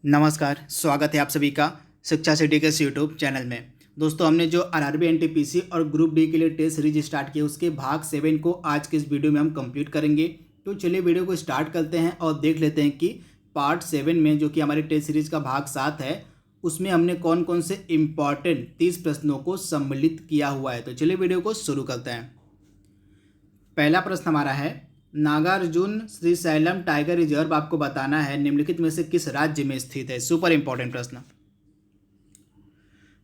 नमस्कार, स्वागत है आप सभी का शिक्षा सिटी के यूट्यूब चैनल में। दोस्तों, हमने जो आरआरबी एनटीपीसी और ग्रुप डी के लिए टेस्ट सीरीज स्टार्ट किया उसके भाग 7 को आज के इस वीडियो में हम कंप्लीट करेंगे। तो चलिए वीडियो को स्टार्ट करते हैं और देख लेते हैं कि पार्ट 7 में जो कि हमारी टेस्ट सीरीज का भाग 7 है उसमें हमने कौन कौन से इम्पॉर्टेंट 30 प्रश्नों को सम्मिलित किया हुआ है। तो चलिए वीडियो को शुरू करते हैं। पहला प्रश्न हमारा है, नागार्जुन श्रीशैलम टाइगर रिजर्व आपको बताना है निम्नलिखित में से किस राज्य में स्थित है। सुपर इंपॉर्टेंट प्रश्न।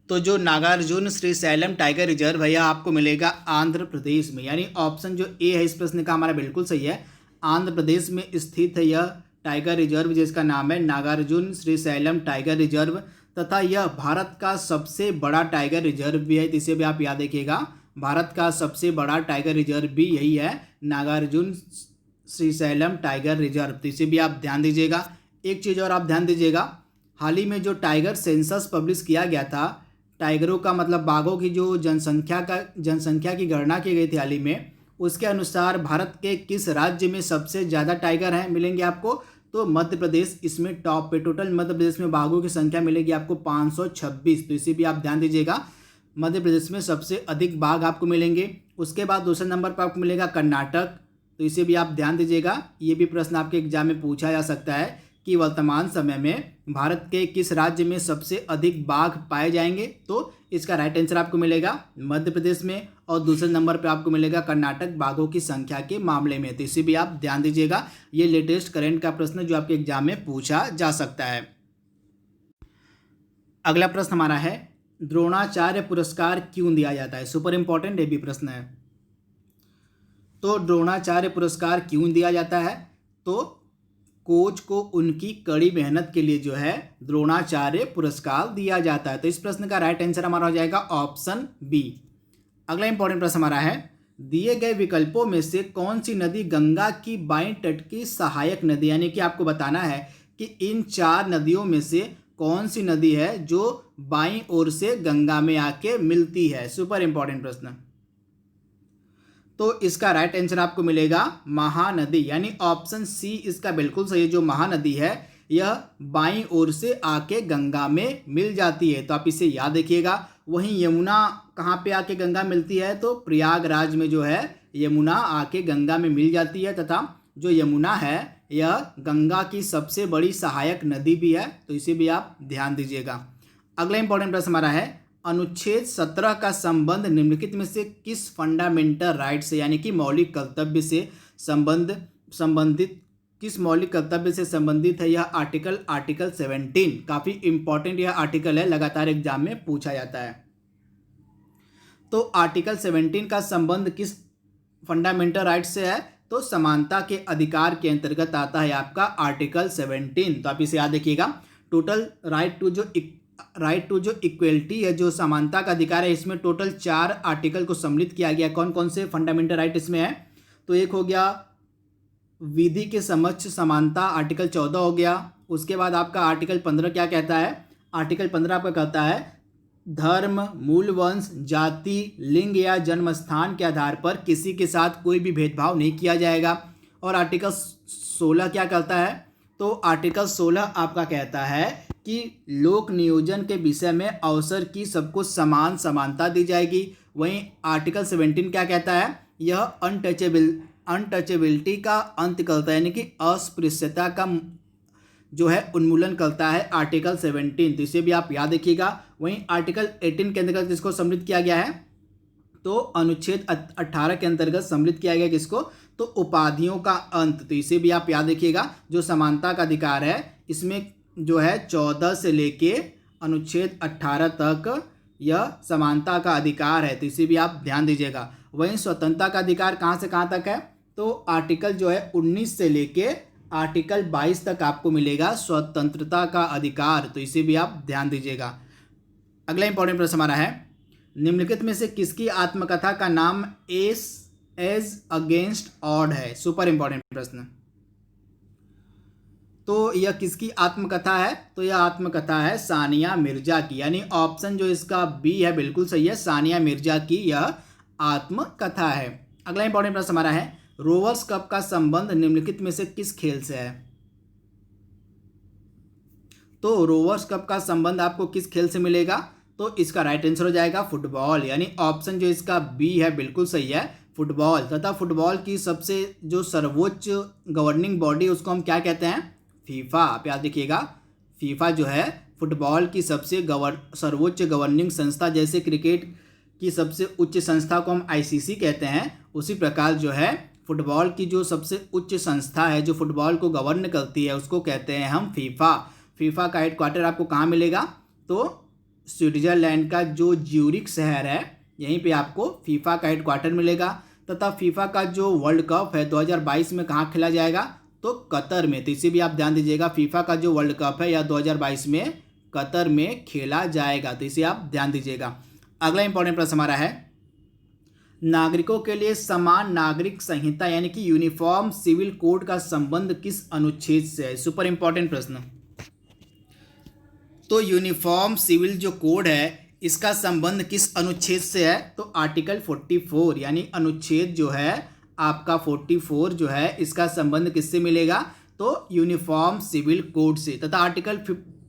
तो जो नागार्जुन श्रीशैलम टाइगर रिजर्व है यह आपको मिलेगा आंध्र प्रदेश में, यानी ऑप्शन जो ए है इस प्रश्न का हमारा बिल्कुल सही है। आंध्र प्रदेश में स्थित है यह टाइगर रिजर्व जिसका नाम है नागार्जुन श्रीशैलम टाइगर रिजर्व, तथा यह भारत का सबसे बड़ा टाइगर रिजर्व भी है। इसे भी आप याद रखिएगा, भारत का सबसे बड़ा टाइगर रिजर्व भी यही है, नागार्जुन श्रीशैलम टाइगर रिजर्व। तो इसे भी आप ध्यान दीजिएगा। एक चीज़ और आप ध्यान दीजिएगा, हाल ही में जो टाइगर सेंसस पब्लिश किया गया था, टाइगरों का मतलब बाघों की जो जनसंख्या की गणना की गई थी हाल ही में, उसके अनुसार भारत के किस राज्य में सबसे ज़्यादा टाइगर हैं मिलेंगे आपको। तो मध्य प्रदेश इसमें टॉप पे, टोटल मध्य प्रदेश में बाघों की संख्या मिलेगी आपको 526। तो इसे भी आप ध्यान दीजिएगा, मध्य प्रदेश में सबसे अधिक बाघ आपको मिलेंगे। उसके बाद दूसरे नंबर पर आपको मिलेगा कर्नाटक। तो इसे भी आप ध्यान दीजिएगा, ये भी प्रश्न आपके एग्जाम में पूछा जा सकता है कि वर्तमान समय में भारत के किस राज्य में सबसे अधिक बाघ पाए जाएंगे। तो इसका राइट आंसर आपको मिलेगा मध्य प्रदेश में, और दूसरे नंबर पर आपको मिलेगा कर्नाटक बाघों की संख्या के मामले में। तो इसे भी आप ध्यान दीजिएगा, ये लेटेस्ट करंट का प्रश्न जो आपके एग्जाम में पूछा जा सकता है। अगला प्रश्न हमारा है, द्रोणाचार्य पुरस्कार क्यों दिया जाता है। सुपर इंपॉर्टेंट ये भी प्रश्न है। तो द्रोणाचार्य पुरस्कार क्यों दिया जाता है, तो कोच को उनकी कड़ी मेहनत के लिए जो है द्रोणाचार्य पुरस्कार दिया जाता है। तो इस प्रश्न का राइट आंसर हमारा हो जाएगा ऑप्शन बी। अगला इंपॉर्टेंट प्रश्न हमारा है, दिए गए विकल्पों में से कौन सी नदी गंगा की बाईं तट की सहायक नदी, यानी कि आपको बताना है कि इन 4 नदियों में से कौन सी नदी है जो बाईं ओर से गंगा में आके मिलती है। सुपर इंपॉर्टेंट प्रश्न। तो इसका राइट आंसर आपको मिलेगा महानदी, यानी ऑप्शन सी इसका बिल्कुल सही है। जो महानदी है यह बाईं ओर से आके गंगा में मिल जाती है, तो आप इसे याद रखिएगा। वहीं यमुना कहाँ पे आके गंगा मिलती है, तो प्रयागराज में जो है यमुना आके गंगा में मिल जाती है, तथा जो यमुना है यह गंगा की सबसे बड़ी सहायक नदी भी है। तो इसे भी आप ध्यान दीजिएगा। अगला इंपॉर्टेंट प्रश्न हमारा है, अनुच्छेद 17 का संबंध निम्नलिखित में से किस फंडामेंटल राइट से, यानी कि मौलिक कर्तव्य से संबंधित किस मौलिक कर्तव्य से संबंधित है। यह आर्टिकल 17 काफी इंपॉर्टेंट यह आर्टिकल है, लगातार एग्जाम में पूछा जाता है। तो आर्टिकल 17 का संबंध किस फंडामेंटल राइट से है, तो समानता के अधिकार के अंतर्गत आता है आपका आर्टिकल 17। तो आप इसे याद रखिएगा। टोटल राइट टू जो इक्वलिटी है, जो समानता का अधिकार है, इसमें टोटल 4 आर्टिकल को सम्मिलित किया गया। कौन कौन से फंडामेंटल राइट इसमें है, तो एक हो गया विधि के समक्ष समानता, आर्टिकल 14 हो गया। उसके बाद आपका आर्टिकल 15 क्या कहता है, आर्टिकल 15 आपका कहता है धर्म, मूल वंश, जाति, लिंग या जन्म स्थान के आधार पर किसी के साथ कोई भी भेदभाव नहीं किया जाएगा। और आर्टिकल 16 क्या कहता है, तो आर्टिकल 16 आपका कहता है कि लोक नियोजन के विषय में अवसर की सबको समान समानता दी जाएगी। वहीं आर्टिकल 17 क्या कहता है, यह अनटचेबिलिटी का अंत करता है, यानी कि अस्पृश्यता का जो है उन्मूलन करता है आर्टिकल 17। तो इसे भी आप याद रखिएगा। वहीं आर्टिकल 18 के अंतर्गत किसको सम्मिलित किया गया है, तो अनुच्छेद 18 के अंतर्गत सम्मिलित किया गया किसको, तो उपाधियों का अंत। तो इसे भी आप याद रखिएगा। जो समानता का अधिकार है इसमें जो है 14 से लेके अनुच्छेद 18 तक यह समानता का अधिकार है। तो इसे भी आप ध्यान दीजिएगा। वहीं स्वतंत्रता का अधिकार कहाँ से कहाँ तक है, तो आर्टिकल जो है 19 से लेके आर्टिकल 22 तक आपको मिलेगा स्वतंत्रता का अधिकार। तो इसे भी आप ध्यान दीजिएगा। अगला इंपॉर्टेंट प्रश्न हमारा है, निम्नलिखित में से किसकी आत्मकथा का नाम एज अगेंस्ट ऑड है। सुपर इंपॉर्टेंट प्रश्न। तो यह किसकी आत्मकथा है, तो यह आत्मकथा है सानिया मिर्जा की, यानी ऑप्शन जो इसका बी है बिल्कुल सही है, सानिया मिर्जा की यह आत्मकथा है। अगला इंपॉर्टेंट प्रश्न हमारा है, रोवर्स कप का संबंध निम्नलिखित में से किस खेल से है। तो रोवर्स कप का संबंध आपको किस खेल से मिलेगा? तो इसका राइट आंसर हो जाएगा फुटबॉल, यानी ऑप्शन जो इसका बी है बिल्कुल सही है, फुटबॉल। तथा फुटबॉल की सबसे जो सर्वोच्च गवर्निंग बॉडी उसको हम क्या कहते हैं? फीफा। आप याद रखिएगा, फीफा जो है फुटबॉल की सबसे सर्वोच्च गवर्निंग संस्था, जैसे क्रिकेट की सबसे उच्च संस्था को हम आईसीसी कहते हैं, उसी प्रकार जो है फुटबॉल की जो सबसे उच्च संस्था है जो फुटबॉल को गवर्न करती है उसको कहते हैं हम फीफा। फीफा का हेडक्वार्टर आपको कहाँ मिलेगा? तो स्विट्जरलैंड का जो ज्यूरिख शहर है यहीं पे आपको फीफा का हेडक्वार्टर मिलेगा। तथा फीफा का जो वर्ल्ड कप है 2022 में कहाँ खेला जाएगा? तो कतर में। तो इसे भी आप ध्यान दीजिएगा, फीफा का जो वर्ल्ड कप है यह 2022 में कतर में खेला जाएगा, तो इसे आप ध्यान दीजिएगा। अगला इंपॉर्टेंट प्रश्न हमारा है, नागरिकों के लिए समान नागरिक संहिता यानी कि यूनिफॉर्म सिविल कोड का संबंध किस अनुच्छेद से है? सुपर इंपॉर्टेंट प्रश्न। तो यूनिफॉर्म सिविल जो कोड है इसका संबंध किस अनुच्छेद से है? तो आर्टिकल 44, यानी अनुच्छेद जो है आपका 44 जो है इसका संबंध किससे मिलेगा? तो यूनिफॉर्म सिविल कोड से। तथा आर्टिकल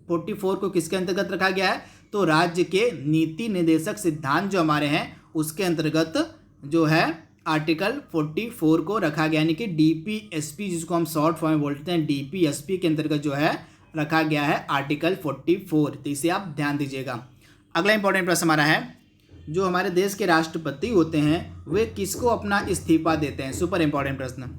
44 को किसके अंतर्गत रखा गया है? तो राज्य के नीति निर्देशक सिद्धांत जो हमारे हैं उसके अंतर्गत जो है आर्टिकल 44 को रखा गया, यानी कि डीपीएसपी जिसको हम शॉर्ट फॉर्म में बोलते हैं, डीपीएसपी के अंतर्गत जो है रखा गया है आर्टिकल 44। तो इसे आप ध्यान दीजिएगा। अगला इंपॉर्टेंट प्रश्न हमारा है, जो हमारे देश के राष्ट्रपति होते हैं वे किसको अपना इस्तीफा देते हैं? सुपर इंपॉर्टेंट प्रश्न।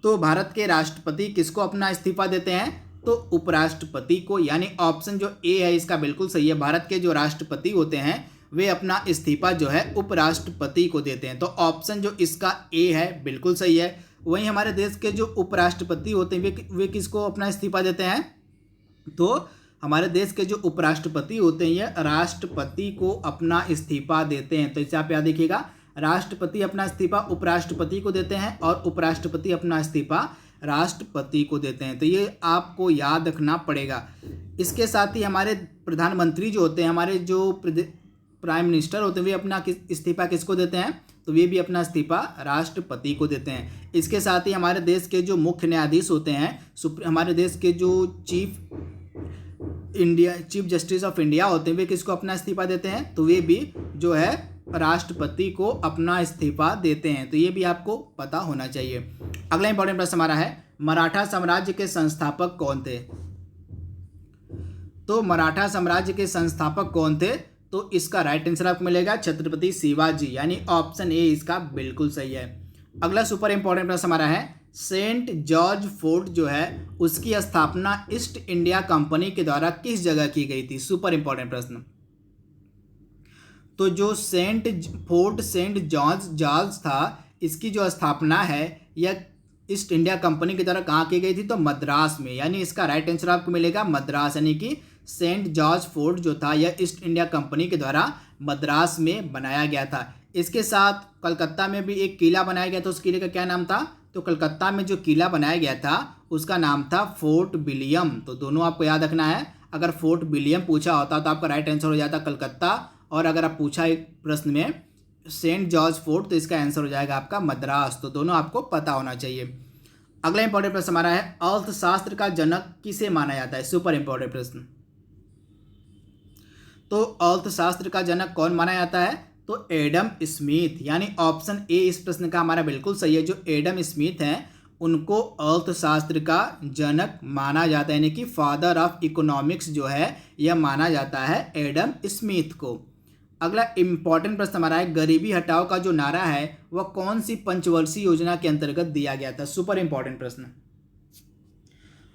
तो भारत के राष्ट्रपति किसको अपना इस्तीफा देते हैं? तो उपराष्ट्रपति को, यानी ऑप्शन जो ए है इसका बिल्कुल सही है। भारत के जो राष्ट्रपति होते हैं वे अपना इस्तीफा जो है उपराष्ट्रपति को देते हैं, तो ऑप्शन जो इसका ए है बिल्कुल सही है। वहीं हमारे देश के जो उपराष्ट्रपति होते हैं वे किसको अपना इस्तीफा देते हैं? तो हमारे देश के जो उपराष्ट्रपति होते हैं ये राष्ट्रपति को अपना इस्तीफा देते हैं। तो इसे आप याद रखिएगा, राष्ट्रपति अपना इस्तीफा उपराष्ट्रपति को देते हैं और उपराष्ट्रपति अपना इस्तीफा राष्ट्रपति को देते हैं। तो ये आपको याद रखना पड़ेगा। इसके साथ ही हमारे प्रधानमंत्री जो होते हैं, हमारे जो प्राइम मिनिस्टर होते हैं वे अपना इस्तीफा किसको देते हैं? तो वे भी अपना इस्तीफा राष्ट्रपति को देते हैं। इसके साथ ही हमारे देश के जो मुख्य न्यायाधीश होते हैं, हमारे देश के जो चीफ जस्टिस ऑफ इंडिया होते हैं वे किसको अपना इस्तीफा देते हैं? तो वे भी जो है राष्ट्रपति को अपना इस्तीफा देते हैं। तो ये भी आपको पता होना चाहिए। अगला इंपॉर्टेंट प्रश्न हमारा है, मराठा साम्राज्य के संस्थापक कौन थे? तो मराठा साम्राज्य के संस्थापक कौन थे? तो इसका राइट आंसर आपको मिलेगा छत्रपति शिवाजी, यानी ऑप्शन ए इसका बिल्कुल सही है। अगला सुपर इंपॉर्टेंट प्रश्न हमारा है, सेंट जॉर्ज फोर्ट जो है उसकी स्थापना ईस्ट इंडिया कंपनी के द्वारा किस जगह की गई थी? सुपर इंपॉर्टेंट प्रश्न। तो जो सेंट जॉर्ज था इसकी जो स्थापना है यह ईस्ट इंडिया कंपनी की द्वारा कहाँ की गई थी? तो मद्रास में, यानी इसका राइट आंसर आपको मिलेगा मद्रास, यानी कि सेंट जॉर्ज फोर्ट जो था यह ईस्ट इंडिया कंपनी के द्वारा मद्रास में बनाया गया था। इसके साथ कलकत्ता में भी एक किला बनाया गया था, उस किले का क्या नाम था? तो कलकत्ता में जो किला बनाया गया था उसका नाम था फोर्ट विलियम। तो दोनों आपको याद रखना है, अगर फोर्ट विलियम पूछा होता तो आपका राइट आंसर हो जाता कलकत्ता, और अगर आप पूछा एक प्रश्न में सेंट जॉर्ज फोर्ट तो इसका आंसर हो जाएगा आपका मद्रास। तो दोनों आपको पता होना चाहिए। अगला इंपॉर्टेंट प्रश्न हमारा है, अर्थशास्त्र का जनक किसे माना जाता है? सुपर इंपॉर्टेंट प्रश्न। तो अर्थशास्त्र का जनक कौन माना जाता है? तो एडम स्मिथ, यानी ऑप्शन ए इस प्रश्न का हमारा बिल्कुल सही है। जो एडम स्मिथ हैं उनको अर्थशास्त्र का जनक माना जाता है, यानी कि फादर ऑफ इकोनॉमिक्स जो है यह माना जाता है एडम स्मिथ को। अगला इंपॉर्टेंट प्रश्न हमारा है, गरीबी हटाओ का जो नारा है वह कौन सी पंचवर्षीय योजना के अंतर्गत दिया गया था? सुपर इंपॉर्टेंट प्रश्न।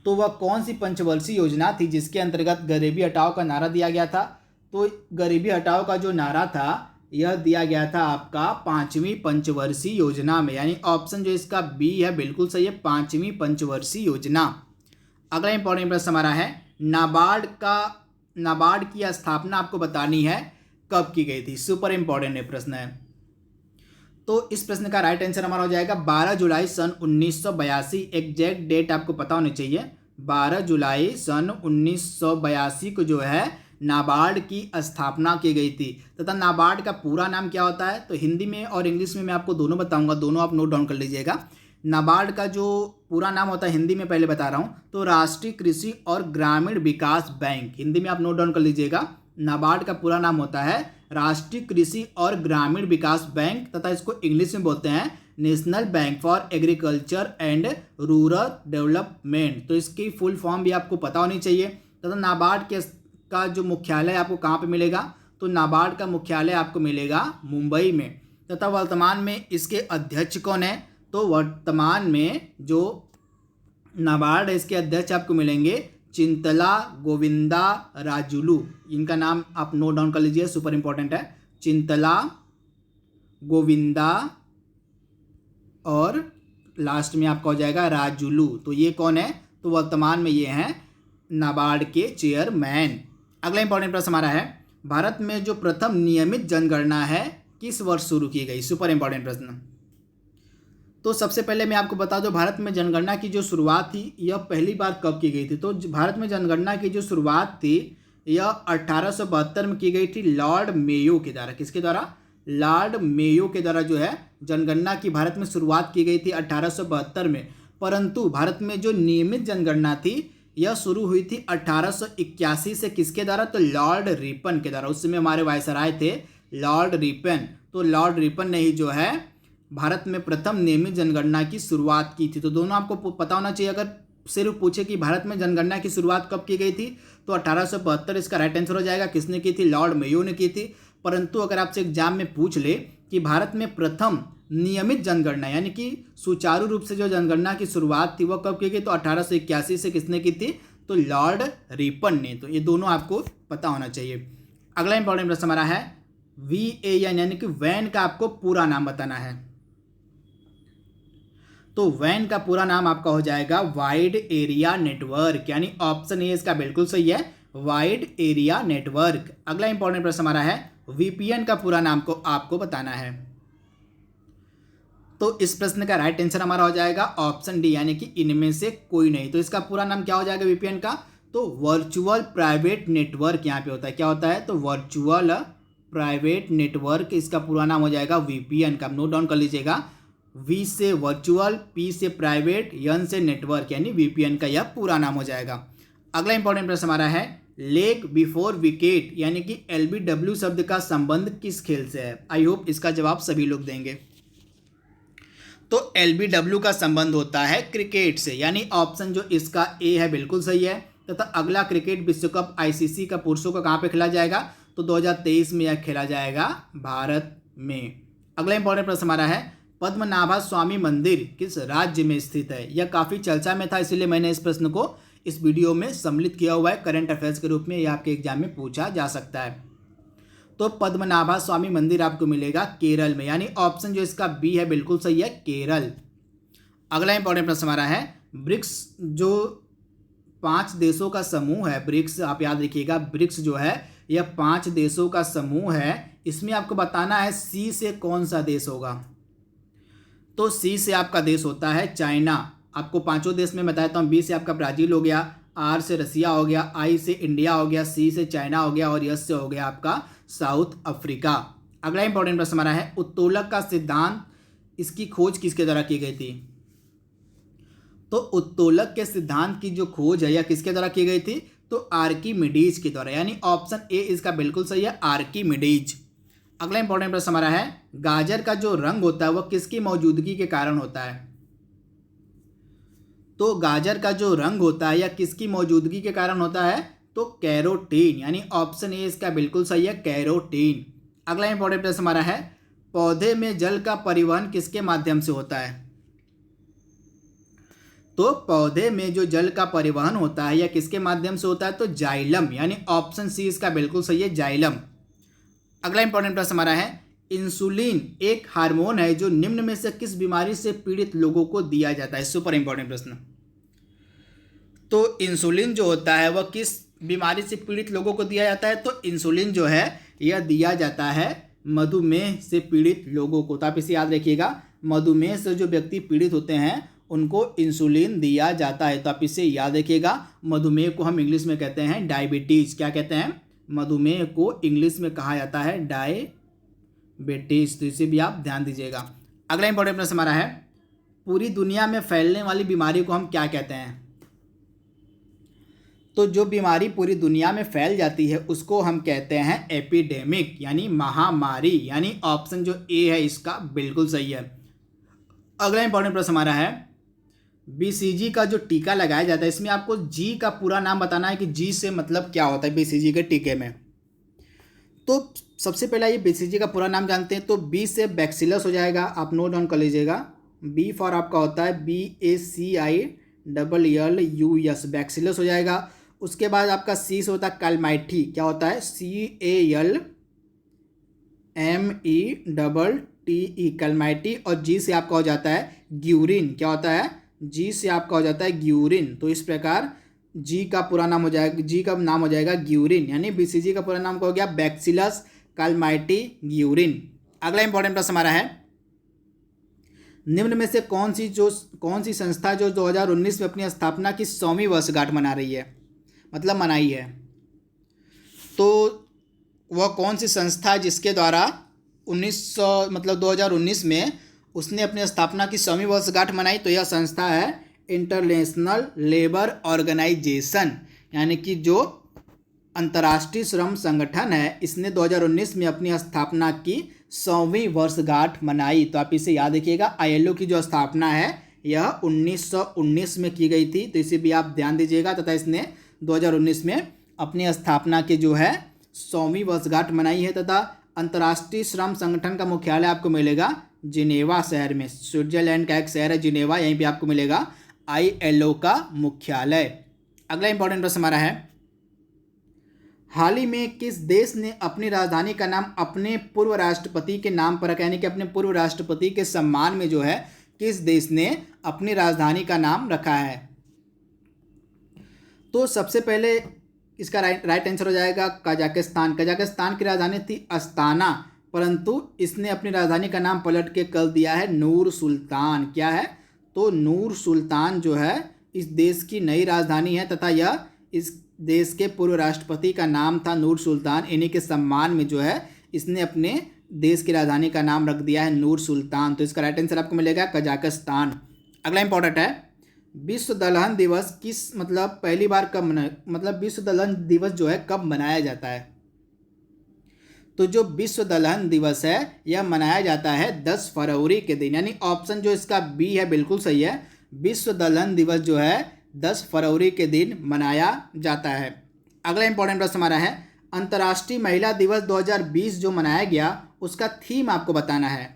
तो वह कौन सी पंचवर्षीय योजना थी जिसके अंतर्गत गरीबी हटाओ का नारा दिया गया था? तो गरीबी हटाओ का जो नारा था यह दिया गया था आपका 5वीं पंचवर्षीय योजना में, यानी ऑप्शन जो इसका बी है बिल्कुल सही है, 5वीं पंचवर्षीय योजना। अगला इंपॉर्टेंट प्रश्न हमारा है, नाबार्ड की स्थापना आपको बतानी है कब की गई थी? सुपर इंपॉर्टेंट प्रश्न है। तो इस प्रश्न का राइट आंसर हमारा हो जाएगा 12 जुलाई सन 1982। एग्जैक्ट डेट आपको पता होनी चाहिए। 12 जुलाई सन 1982 को जो है नाबार्ड की स्थापना की गई थी। तथा नाबार्ड का पूरा नाम क्या होता है? तो हिंदी में और इंग्लिश में मैं आपको दोनों बताऊंगा, दोनों आप नोट डाउन कर लीजिएगा। नाबार्ड का जो पूरा नाम होता है हिंदी में पहले बता रहा हूँ, तो राष्ट्रीय कृषि और ग्रामीण विकास बैंक, हिंदी में आप नोट डाउन कर लीजिएगा। नाबार्ड का पूरा नाम होता है राष्ट्रीय कृषि और ग्रामीण विकास बैंक, तथा इसको इंग्लिश में बोलते हैं national bank for agriculture and rural development. तो इसकी फुल फॉर्म भी आपको पता होनी चाहिए। तथा नाबार्ड का जो मुख्यालय आपको कहाँ पे मिलेगा, तो नाबार्ड का मुख्यालय आपको मिलेगा मुंबई में। तथा वर्तमान में इसके अध्यक्ष कौन है, तो वर्तमान में जो नाबार्ड है इसके अध्यक्ष आपको मिलेंगे चिंतला गोविंदा राजुलू। इनका नाम आप नोट डाउन कर लीजिए, सुपर इंपॉर्टेंट है, चिंतला गोविंदा और लास्ट में आपका हो जाएगा राजुलू। तो ये कौन है, तो वर्तमान में ये हैं नाबार्ड के चेयरमैन। अगला इंपॉर्टेंट प्रश्न हमारा है, भारत में जो प्रथम नियमित जनगणना है किस वर्ष शुरू की गई। सुपर इंपॉर्टेंट प्रश्न। तो सबसे पहले मैं आपको बता दूं, भारत में जनगणना की जो शुरुआत थी यह पहली बार कब की गई थी। तो भारत में जनगणना की जो शुरुआत थी यह 1872 में की गई थी लॉर्ड मेयो के द्वारा। किसके द्वारा, लॉर्ड मेयो के द्वारा जो है जनगणना की भारत में शुरुआत की गई थी 1872 में। परंतु भारत में जो नियमित जनगणना थी यह शुरू हुई थी 1881 से। किसके द्वारा, तो लॉर्ड रिपन के द्वारा। उस समय हमारे वायसराय थे लॉर्ड रिपन। तो लॉर्ड रिपन ने ही जो है भारत में प्रथम नियमित जनगणना की शुरुआत की थी। तो दोनों आपको पता होना चाहिए। अगर सिर्फ पूछे कि भारत में जनगणना की शुरुआत कब की गई थी, तो 1872 इसका राइट आंसर हो जाएगा। किसने की थी, लॉर्ड मेयो ने की थी। परंतु अगर आपसे एग्जाम में पूछ ले कि भारत में प्रथम नियमित जनगणना यानी कि सुचारू रूप से जो जनगणना की शुरुआत थी वह कब की गई, तो 1881 से किसने की थी, तो लॉर्ड रिपन ने। तो ये दोनों आपको पता होना चाहिए। अगला इंपॉर्टेंट प्रश्न हमारा है VAN यानी कि वैन का आपको पूरा नाम बताना है। तो वैन का पूरा नाम आपका हो जाएगा वाइड एरिया नेटवर्क, यानी ऑप्शन ए इसका बिल्कुल सही है, वाइड एरिया नेटवर्क। अगला इंपॉर्टेंट प्रश्न हमारा है VPN का पूरा नाम को आपको बताना है। तो इस प्रश्न का राइट आंसर हमारा हो जाएगा ऑप्शन डी, यानी कि इनमें से कोई नहीं। तो इसका पूरा नाम क्या हो जाएगा VPN का, तो वर्चुअल प्राइवेट नेटवर्क यहाँ पे होता है। क्या होता है, तो वर्चुअल प्राइवेट नेटवर्क, इसका पूरा नाम हो जाएगा VPN का। नोट डाउन कर लीजिएगा, V से वर्चुअल, P से प्राइवेट, N से नेटवर्क, यानी VPN का यह पूरा नाम हो जाएगा। अगला इंपॉर्टेंट प्रश्न हमारा है लेग बिफोर विकेट यानी कि LBW शब्द का संबंध किस खेल से है। आई होप इसका जवाब सभी लोग देंगे। तो LBW का संबंध होता है क्रिकेट से, यानी ऑप्शन जो इसका ए है बिल्कुल सही है। तथा अगला क्रिकेट विश्व कप ICC का पुरुषों का कहाँ पे खेला जाएगा, तो 2023 में यह खेला जाएगा भारत में। अगला इंपॉर्टेंट प्रश्न हमारा है पद्मनाभा स्वामी मंदिर किस राज्य में स्थित है। यह काफ़ी चर्चा में था, इसीलिए मैंने इस प्रश्न को इस वीडियो में सम्मिलित किया हुआ है। करंट अफेयर्स के रूप में यह आपके एग्जाम में पूछा जा सकता है। तो पद्मनाभा स्वामी मंदिर आपको मिलेगा केरल में, यानी ऑप्शन जो इसका बी है बिल्कुल सही है, केरल। अगला इंपॉर्टेंट प्रश्न हमारा है ब्रिक्स जो 5 देशों का समूह है, ब्रिक्स आप याद रखिएगा, ब्रिक्स जो है यह 5 देशों का समूह है। इसमें आपको बताना है सी से कौन सा देश होगा। तो सी से आपका देश होता है चाइना। आपको पांचों देश में बताता हूँ। बी से आपका ब्राजील हो गया, आर से रसिया हो गया, आई से इंडिया हो गया, सी से चाइना हो गया और एस से हो गया आपका साउथ अफ्रीका। अगला इंपॉर्टेंट प्रश्न हमारा है उत्तोलक का सिद्धांत, इसकी खोज किसके द्वारा की गई थी। तो उत्तोलक के सिद्धांत की जो खोज है यह किसके द्वारा की गई थी, तो आर्किमिडीज के द्वारा, यानी ऑप्शन ए इसका बिल्कुल सही है, आर्किमिडीज। अगला इंपॉर्टेंट प्रश्न हमारा है गाजर का जो रंग होता है वह किसकी मौजूदगी के कारण होता है। तो गाजर का जो रंग होता है यह किसकी मौजूदगी के कारण होता है, तो कैरोटीन, यानी ऑप्शन ए इसका बिल्कुल सही है, कैरोटीन। अगला इंपॉर्टेंट प्रश्न हमारा है पौधे में जल का परिवहन किसके माध्यम से होता है। तो पौधे में जो जल का परिवहन होता है यह किसके माध्यम से होता है, तो जाइलम, यानी ऑप्शन सी इसका बिल्कुल सही है, जाइलम। अगला इंपॉर्टेंट प्रश्न हमारा है इंसुलिन एक हार्मोन है जो निम्न में से किस बीमारी से पीड़ित लोगों को दिया जाता है। सुपर इंपॉर्टेंट प्रश्न। तो इंसुलिन जो होता है वह किस बीमारी से पीड़ित लोगों को दिया जाता है, तो इंसुलिन जो है यह दिया जाता है मधुमेह से पीड़ित लोगों को। तो आप इसे याद रखिएगा, मधुमेह से जो व्यक्ति पीड़ित होते हैं उनको इंसुलिन दिया जाता है। तो आप इसे याद रखिएगा, मधुमेह को हम इंग्लिश में कहते हैं डायबिटीज़। क्या कहते हैं, मधुमेह को इंग्लिश में कहा जाता है डायबिटीज। तो इसे भी आप ध्यान दीजिएगा। अगला इंपॉर्टेंट प्रश्न हमारा है पूरी दुनिया में फैलने वाली बीमारी को हम क्या कहते हैं? तो जो बीमारी पूरी दुनिया में फैल जाती है उसको हम कहते हैं एपिडेमिक, यानी महामारी। यानी ऑप्शन जो ए है इसका बिल्कुल सही है। अगला इंपॉर्टेंट प्रश्न हमारा है, बीसीजी का जो टीका लगाया जाता है इसमें आपको जी का पूरा नाम बताना है कि जी से मतलब क्या होता है बीसीजी के टीके में। तो सबसे पहले ये बीसीजी का पूरा नाम जानते हैं। तो बी से बैक्सिलस हो जाएगा, आप नोट डाउन कर लीजिएगा। बी फॉर आपका होता है BACILLUS, बैक्सिलस हो जाएगा। उसके बाद आपका सी से होता है कैलमाइटी, क्या होता है CALMETTE, कैलमाइटी। और जी से आपका हो जाता है ग्यूरिन, क्या होता है जी से आपका हो जाता है ग्यूरिन। तो इस प्रकार जी का पूरा नाम हो जाएगा, जी का नाम हो जाएगा ग्यूरिन, यानी बीसीजी का पूरा नाम क्या हो गया बैक्सिलस कैलमाइटी ग्यूरिन। अगला इंपॉर्टेंट प्रश्न हमारा है, निम्न में से कौन सी संस्था जो 2019 में अपनी स्थापना की 100वीं वर्षगांठ मना रही है, मतलब मनाई है? तो वह कौन सी संस्था है जिसके द्वारा 2019 में उसने अपनी स्थापना की 100वीं वर्षगांठ मनाई? तो यह संस्था है इंटरनेशनल लेबर ऑर्गेनाइजेशन, यानी कि जो अंतर्राष्ट्रीय श्रम संगठन है, इसने 2019 में अपनी स्थापना की 100वीं वर्षगांठ मनाई। तो आप इसे याद रखिएगा, ILO की जो स्थापना है यह 1919 में की गई थी, तो इसे भी आप ध्यान दीजिएगा। तथा इसने 2019 में अपनी स्थापना की जो है 100वीं वर्षगांठ मनाई है। तथा अंतर्राष्ट्रीय श्रम संगठन का मुख्यालय आपको मिलेगा जिनेवा शहर में, स्विट्जरलैंड का एक शहर है जिनेवा, यहीं पे आपको मिलेगा ILO का मुख्यालय। अगला इंपॉर्टेंट प्रश्न हमारा है, हाल ही में किस देश ने अपनी राजधानी का नाम अपने पूर्व राष्ट्रपति के नाम पर रखा, यानी कि अपने पूर्व राष्ट्रपति के सम्मान में जो है किस देश ने अपनी राजधानी का नाम रखा है? तो सबसे पहले इसका राइट आंसर हो जाएगा कजाकिस्तान। कजाकिस्तान की राजधानी थी अस्ताना, परंतु इसने अपनी राजधानी का नाम पलट के कर दिया है नूर सुल्तान। क्या है? तो नूर सुल्तान जो है इस देश की नई राजधानी है, तथा यह इस देश के पूर्व राष्ट्रपति का नाम था नूर सुल्तान। इन्हीं के सम्मान में जो है इसने अपने देश की राजधानी का नाम रख दिया है नूर सुल्तान। तो इसका राइट आंसर आपको मिलेगा कजाकिस्तान। अगला इंपॉर्टेंट है, विश्व दलहन दिवस पहली बार कब विश्व दलहन दिवस जो है कब मनाया जाता है? तो जो विश्व दलहन दिवस है यह मनाया जाता है 10 फरवरी के दिन, यानी ऑप्शन जो इसका बी है बिल्कुल सही है। विश्व दलहन दिवस जो है 10 फरवरी के दिन मनाया जाता है। अगला इंपॉर्टेंट प्रश्न हमारा है, अंतर्राष्ट्रीय महिला दिवस 2020 जो मनाया गया उसका थीम आपको बताना है।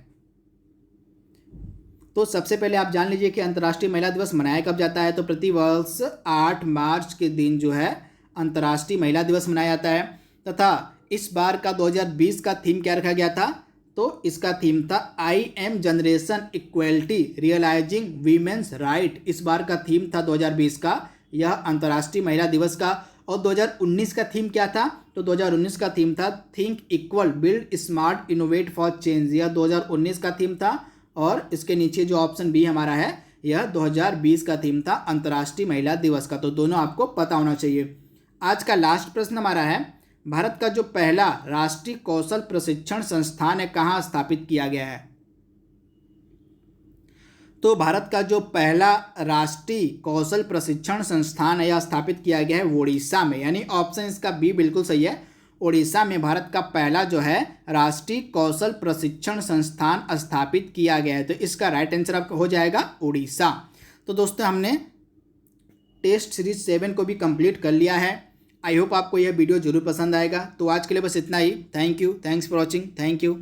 तो सबसे पहले आप जान लीजिए कि अंतर्राष्ट्रीय महिला दिवस मनाया कब जाता है। तो प्रतिवर्ष 8 मार्च के दिन जो है अंतर्राष्ट्रीय महिला दिवस मनाया जाता है। तथा इस बार का 2020 का थीम क्या रखा गया था? तो इसका थीम था I am generation equality realising women's right. इस बार का थीम था 2020 का यह अंतर्राष्ट्रीय महिला दिवस का। और 2019 का थीम क्या था? तो 2019 का थीम था think equal build smart innovate for change, यह 2019 का थीम था। और इसके नीचे जो ऑप्शन बी हमारा है यह 2020 का थीम था अंतर्राष्ट्रीय महिला दिवस का। तो दोनों आपको पता होना चाहिए। आज का लास्ट प्रश्न हमारा है, भारत का जो पहला राष्ट्रीय कौशल प्रशिक्षण संस्थान है कहाँ स्थापित किया गया है? तो भारत का जो पहला राष्ट्रीय कौशल प्रशिक्षण संस्थान है यह स्थापित किया गया है उड़ीसा में, यानी ऑप्शन इसका बी बिल्कुल सही है। उड़ीसा में भारत का पहला जो है राष्ट्रीय कौशल प्रशिक्षण संस्थान स्थापित किया गया है। तो इसका राइट आंसर आपका हो जाएगा उड़ीसा। तो दोस्तों हमने टेस्ट सीरीज 7 को भी कंप्लीट कर लिया है। आई होप आपको यह वीडियो जरूर पसंद आएगा। तो आज के लिए बस इतना ही। Thank you, thanks for watching, thank you.